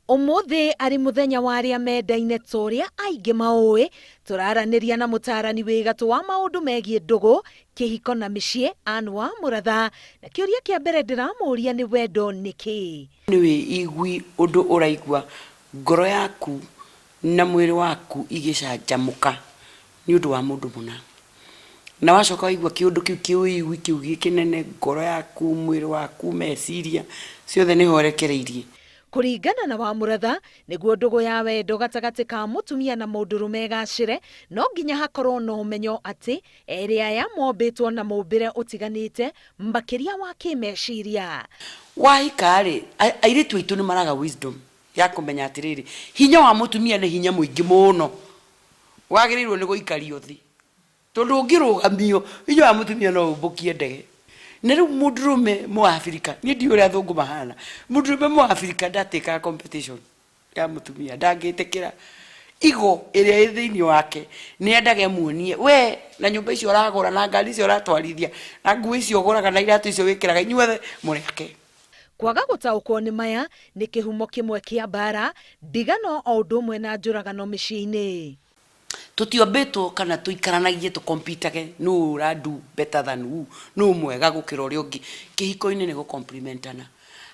Umuthi ari muthenya wa aria mendaine turia aingi maui turaraniria na mutarani wi gatu wa maundu megie ndugu kihiko na micii Andu wa Muratha na kiuria kia mbere ndiramuria ni Wendo nikii niwe igwi undu uraigwa ngoro yaku na mwiri waku igicanjamuka ni undu wa mundu muna na wacoka waigua kiundu kiu kiuigwi kiu gikinene ngoro yaku mwiri waku meciria ciothe ni horekereirie. Kuringana na Wamuratha niguo ndugu ya wendo gatagati ka mutumia na mundurume gacire no nginya hakorwo no umenyo ati eri aya mombitwo na mumbire utiganite makiria wa kimeciria. Wahikari airitu aitu ni maraga wisdom ya kumenya atiriri hinya wa mutumia ni hinya muingi muno wagirirwo ni guikario thi tondu ungirugamio hinya wa mutumia no ubukie ndege. Neru mundurume mu Africa ni ndi uria thungu mahana mundurume mu Africa ndateka competition ya mutumia ndangitekera igo iria ithiini wake ni endage muonie we na nyumba icio uragura na ngari icio uratwarithia na ngui icio uguraga na iratu icio wikiraga inyuothe mureke. Kwaga gutaukwo ni maya ni kihumo kimwe kia bara ndigano o undu umwe na njuragano micii-ini. Tutiombetwo kana tuikaranagie tu competage no radu better than who no mwega gukira uri ungi kihiko-ini ni gukomplimentana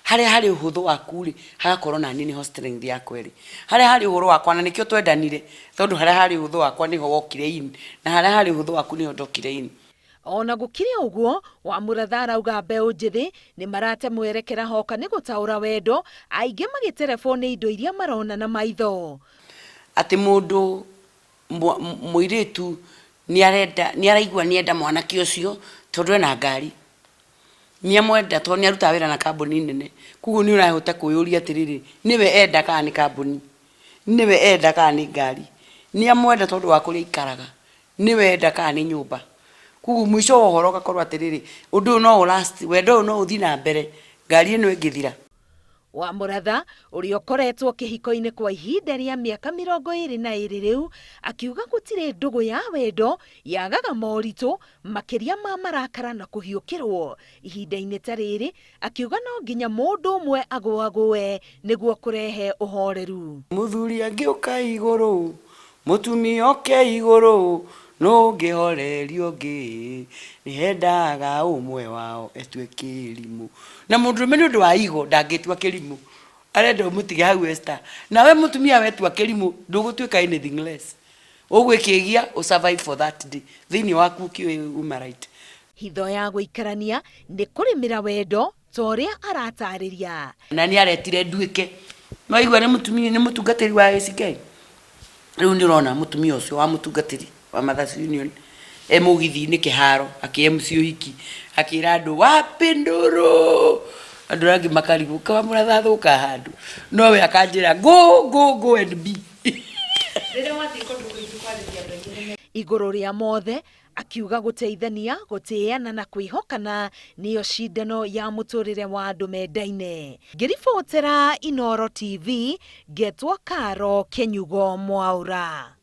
hari uhuthu waku ri hagakorwo na nini strength ya kweli hari uhuru wakwa na nikio twendanire tondu hari uhuthu wakwa niho wokire in na hari uhuthu waku niho ndokire in. Ona gukiria uguo Wamuratha arauga mbeu njithi ni marate mwerekera hoka ni gutaura wendo aingi magitelefoni indo iria marona na maitho ati mundu muiritu ni araigua ni enda mwanake ucio tondu ena ngari ni amwenda tondu ni aruta wira na kambuni nene kuguo ni urahota kuyuria atiriri niwe enda kana ni kambuni niwe enda kana ni ngari ni amwenda tondu wa kuria ikaraga niwe enda kana ni nyumba kuguo mwisho wa uhoro gakorwo atiriri undu no last wendo no uthi na mbere ngari ino ingithira. Wamuratha uria ukoretwo kihiko-ini kwa ihinda ria miaka 22 riu akiuga gutire ndugu ya wendo yagaga moritu makiria ma marakara na kuhiukirwo ihinda-ini ta riri akiuga no nginya mundu umwe agwagwe niguo kurehe uhoreru. Muthuri angiuka iguru mutumia oke iguru no ngihorerio ngi ni hendaga umwe wao etwe kirimu na mundurume ni undu wa igo ndangitwa kirimu arenda umutige hau Esther nawe mutumia wetwa kirimu ndugutwika anything less ugwikigia u survive for that day thini waku kiwe uma right. Hitho ya guikarania ni Kurimira wendo toria aratariria na ni aretire nduike no igwa ni mutumia ni mutungatiri wa ECK riu ndirona mutumia ucio wa mutungatiri wa Mothers Union mugithi ni kiharo akiemcio hiki akira andu wapi nduru andu rangi makaribu kwa Muratha thuka handu nowe akanjira go and be iguru ria mothe akiuga guteithania gutiana na kwihokana niyo cindano ya muturire wa andu mendaine. Ngiribotera Inooro TV getwa Karo Kenyugo Mwaura.